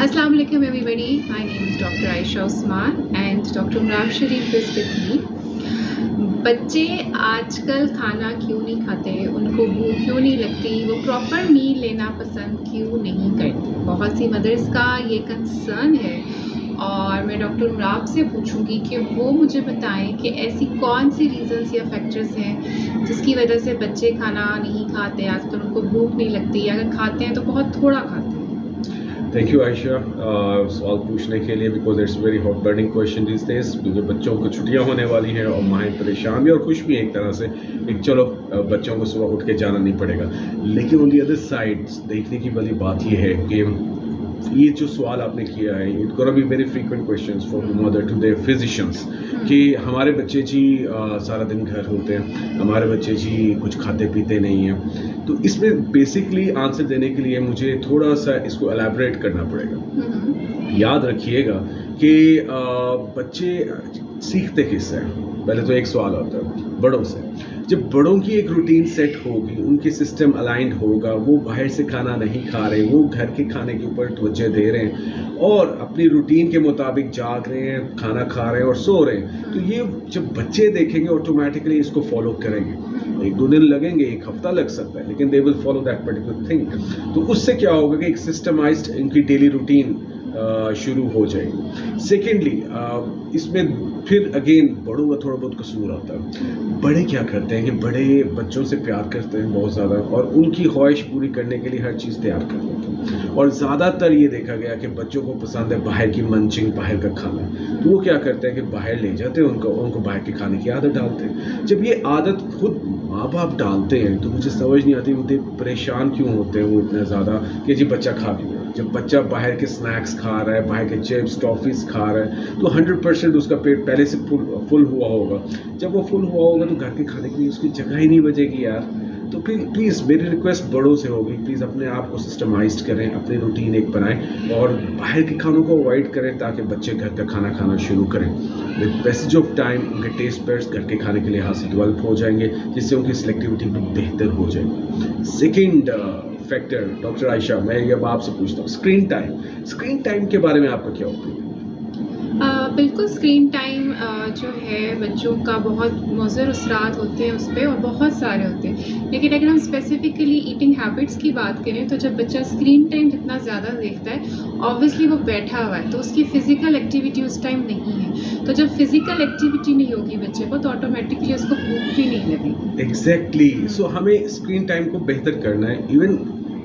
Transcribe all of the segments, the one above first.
Assalamu alaikum everybody. My name is Dr. Aisha Usman and Dr. Umran Sharif is with me. बच्चे आजकल खाना क्यों नहीं खाते, उनको भूख क्यों नहीं लगती, वो प्रॉपर मील लेना पसंद क्यों नहीं करते। बहुत सी मदर्स का ये कंसर्न है और मैं डॉक्टर उमराब से पूछूंगी कि वो मुझे बताएं कि ऐसी कौन सी रीज़न्स या फैक्टर्स हैं जिसकी वजह से बच्चे खाना नहीं खाते, आजकल उनको भूख नहीं लगती, अगर खाते हैं तो बहुत थोड़ा खाते हैं। थैंक यू आयशा सवाल पूछने के लिए, because it's very hot burning question this days. क्योंकि बच्चों को छुट्टियां होने वाली हैं और माएँ परेशान भी और खुश भी हैं एक तरह से कि चलो बच्चों को सुबह उठ के जाना नहीं पड़ेगा। लेकिन ऑन दी अदर साइड देखने की वाली बात ये है कि ये जो सवाल आपने किया है, it gonna be very frequent questions from mother to their physicians कि हमारे बच्चे जी सारा दिन घर होते हैं, हमारे बच्चे जी कुछ खाते पीते नहीं हैं। तो इसमें बेसिकली आंसर देने के लिए मुझे थोड़ा सा इसको एलैबोरेट करना पड़ेगा। याद रखिएगा कि बच्चे सीखते किससे हैं। पहले तो एक सवाल आता है बड़ों से। जब बड़ों की एक रूटीन सेट होगी, उनके सिस्टम अलाइंड होगा, वो बाहर से खाना नहीं खा रहे, वो घर के खाने के ऊपर तवज्जो दे रहे हैं और अपनी रूटीन के मुताबिक जाग रहे हैं, खाना खा रहे हैं और सो रहे हैं, तो ये जब बच्चे देखेंगे ऑटोमेटिकली इसको फॉलो करेंगे। एक दो दिन लगेंगे, एक हफ्ता लग सकता है, लेकिन they will follow that particular thing. तो उससे क्या होगा कि एक सिस्टमाइज्ड इनकी डेली रूटीन शुरू हो जाएगी। सेकेंडली इसमें फिर अगेन बड़ों का थोड़ा बहुत कसूर आता है। बड़े क्या करते हैं कि बड़े बच्चों से प्यार करते हैं बहुत ज़्यादा और उनकी ख्वाहिश पूरी करने के लिए हर चीज़ तैयार कर देते हैं। और ज़्यादातर ये देखा गया कि बच्चों को पसंद है बाहर की मंचिंग, बाहर का खाना। तो वो क्या करते हैं कि बाहर ले जाते हैं उनको बाहर के खाने की आदत डालते हैं। जब ये आदत खुद माँ बाप डालते हैं तो मुझे समझ नहीं आती वो परेशान क्यों होते हैं वो इतना ज़्यादा कि जी बच्चा खा भी। जब बच्चा बाहर के स्नैक्स खा रहा है, बाहर के चिप्स टॉफ़ीज़ खा रहा है, तो 100% उसका पेट पहले से फुल हुआ होगा। जब वो फुल हुआ होगा तो घर के खाने के लिए उसकी जगह ही नहीं बचेगी यार। तो प्लीज़ मेरी रिक्वेस्ट बड़ों से होगी, प्लीज़ अपने आप को सिस्टमाइज्ड करें, अपनी रूटीन एक बनाएं और बाहर के खानों को अवॉइड करें ताकि बच्चे घर का खाना खाना शुरू करें। विद पैसेज ऑफ टाइम उनके टेस्ट बड्स घर के खाने के लिए हाथ से डेवलप हो जाएंगे, जिससे उनकी सिलेक्टिविटी भी बेहतर हो जाएगी। सेकेंड फैक्टर डॉक्टर आयशा, मैं ये अब आपसे पूछता हूँ, स्क्रीन टाइम के बारे में आपका क्या ओपिनियन? बिल्कुल स्क्रीन टाइम जो है बच्चों का बहुत मुज़र असरात होते हैं उस पर और बहुत सारे होते हैं। लेकिन अगर हम स्पेसिफिकली ईटिंग हैबिट्स की बात करें तो जब बच्चा स्क्रीन टाइम जितना ज़्यादा देखता है, ऑब्वियसली वो बैठा हुआ है तो उसकी फ़िज़िकल एक्टिविटी उस टाइम नहीं है। तो जब फिज़िकल एक्टिविटी नहीं होगी बच्चे को तो ऑटोमेटिकली उसको भूख भी नहीं लगेगी। एग्जैक्टली। सो हमें स्क्रीन टाइम को बेहतर करना है। इवन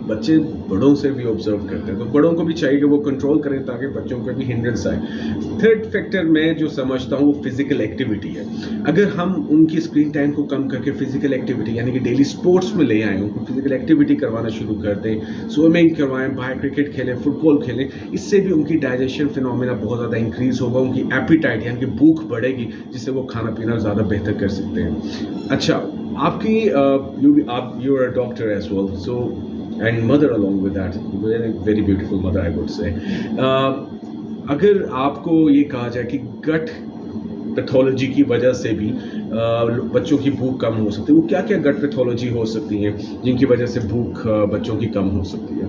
बच्चे बड़ों से भी ऑब्जर्व करते हैं तो बड़ों को भी चाहिए कि वो कंट्रोल करें ताकि बच्चों को भी हिंड्रेंस आए। थर्ड फैक्टर मैं जो समझता हूँ वो फिजिकल एक्टिविटी है। अगर हम उनकी स्क्रीन टाइम को कम करके फिजिकल एक्टिविटी यानी कि डेली स्पोर्ट्स में ले आएँ, उनको फिजिकल एक्टिविटी करवाना शुरू कर दें, स्विमिंग करवाएं, बाहर क्रिकेट खेलें, फुटबॉल खेलें, इससे भी उनकी डाइजेशन फिनोमेना बहुत ज़्यादा इंक्रीज़ होगा, उनकी एपिटाइट यानी कि भूख बढ़ेगी, जिससे वो खाना पीना ज़्यादा बेहतर कर सकते हैं। अच्छा, आपकी you are a doctor as well, so and mother along with that, very beautiful mother I would say. अगर आपको ये कहा जाए कि गट पैथोलॉजी की वजह से भी बच्चों की भूख कम हो सकती है, वो क्या क्या गट पैथोलॉजी हो सकती हैं जिनकी वजह से भूख बच्चों की कम हो सकती है?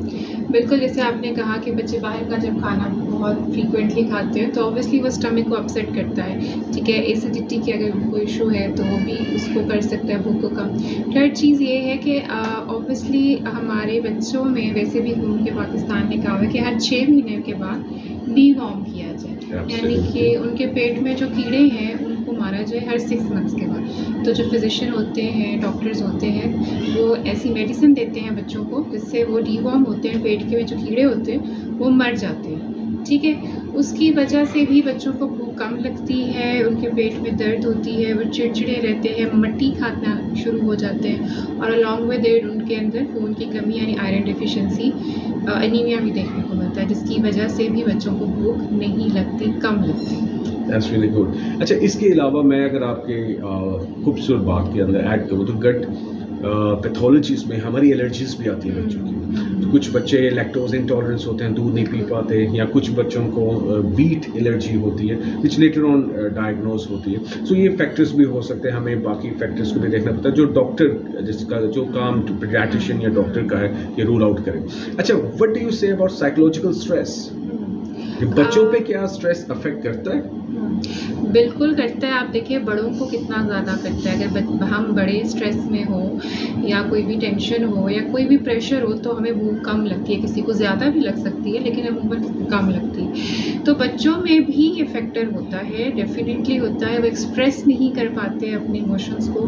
बिल्कुल, जैसे आपने कहा कि बच्चे बाहर का जब खाना बहुत फ्रीक्वेंटली खाते हैं तो ऑब्वियसली वो स्टमक को अपसेट करता है, ठीक है। एसिडिटी की अगर कोई इशू है तो वो भी उसको कर सकता है भूख को कम। थर्ड चीज़ ये है कि ऑब्वियसली हमारे बच्चों में वैसे भी घूम के पाकिस्तान ने कहा है कि हर 6 महीने के बाद डीवॉर्म किया जाए, यानी कि उनके पेट में जो कीड़े हैं उनको मारा जाए हर 6 मंथ्स के बाद। तो जो फिजिशियन होते हैं, डॉक्टर्स होते हैं, वो ऐसी मेडिसिन देते हैं बच्चों को जिससे वो डीवॉर्म होते हैं, पेट के में जो कीड़े होते हैं वो मर जाते हैं, ठीक है। उसकी वजह से भी बच्चों को भूख कम लगती है, उनके पेट में दर्द होती है, वो चिड़चिड़े रहते हैं, मट्टी खाना शुरू हो जाते हैं और अलॉन्ग विद इट उनके अंदर खून की कमी यानी आयरन डिफिशिएंसी, एनीमिया भी देखने को मिलता है, जिसकी वजह से भी बच्चों को भूख नहीं लगती, कम लगती। That's really good. अच्छा, इसके अलावा मैं अगर आपके खूबसूरत बात के अंदर ऐड करूँ तो गट पैथोलॉजीज़ में हमारी एलर्जीज़ भी आती है बच्चों की। तो कुछ बच्चे लैक्टोज इंटॉलरेंस होते हैं, दूध नहीं पी पाते, या कुछ बच्चों को वीट एलर्जी होती है विच लेटर ऑन डायग्नोज होती है। सो ये फैक्टर्स भी हो सकते हैं, हमें बाकी फैक्टर्स को भी देखना पड़ता है जो डॉक्टर जिसका जो काम पीडियाट्रिशियन या डॉक्टर का है ये रूल आउट करें। अच्छा, what do you say about psychological stress? बच्चों पे क्या स्ट्रेस अफेक्ट करता है? बिल्कुल करता है। आप देखिए बड़ों को कितना ज़्यादा करता है। अगर हम बड़े स्ट्रेस में हो या कोई भी टेंशन हो या कोई भी प्रेशर हो तो हमें भूख कम लगती है, किसी को ज़्यादा भी लग सकती है लेकिन हमें ऊपर कम लगती है। तो बच्चों में भी ये फैक्टर होता है, डेफिनेटली होता है। वो एक्सप्रेस नहीं कर पाते हैं अपने इमोशंस को,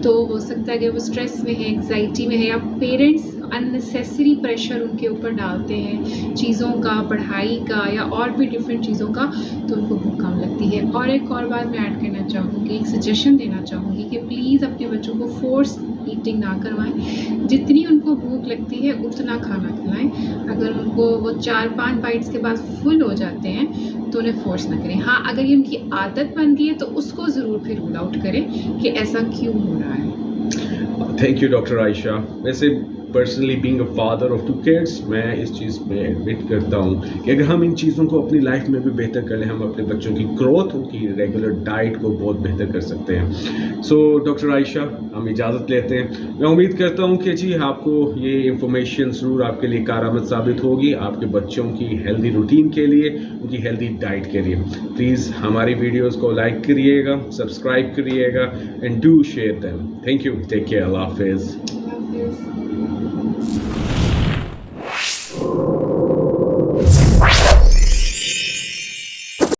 तो हो सकता है कि वो स्ट्रेस में है, एंग्जाइटी में है, या पेरेंट्स अननेसेसरी प्रेशर उनके ऊपर डालते हैं चीज़ों का, पढ़ाई का या और भी डिफरेंट चीज़ों का, तो उनको भूख कम लगती है। और एक और बात मैं ऐड करना चाहूँगी, एक सजेशन देना चाहूँगी कि प्लीज़ अपने बच्चों को फोर्स ईटिंग ना करवाएं। जितनी उनको भूख लगती है उतना खाना खिलाएं। अगर उनको वो 4-5 बाइट्स के बाद फुल हो जाते हैं तो उन्हें फोर्स ना करें। हाँ, अगर ये उनकी आदत बन गई है तो उसको ज़रूर फिर रूल आउट करें कि ऐसा क्यों हो रहा है। Thank you doctor Ayesha. वैसे personally being a father of 2 kids, मैं इस चीज़ पे एडमिट करता हूँ कि अगर हम इन चीज़ों को अपनी लाइफ में भी बेहतर कर लें, हम अपने बच्चों की ग्रोथ, उनकी रेगुलर डाइट को बहुत बेहतर कर सकते हैं। सो डॉक्टर आयशा, हम इजाज़त लेते हैं। मैं उम्मीद करता हूँ कि जी आपको ये इंफॉर्मेशन ज़रूर आपके लिए कारआमद साबित होगी, आपके बच्चों की हेल्दी रूटीन के लिए, उनकी हेल्दी डाइट के लिए। प्लीज़ हमारी वीडियोज़ को लाइक करिएगा, सब्सक्राइब करिएगा and do share them. Thank you, take care, अल्लाह हाफिज़। अल्लाह हाफ़िज़।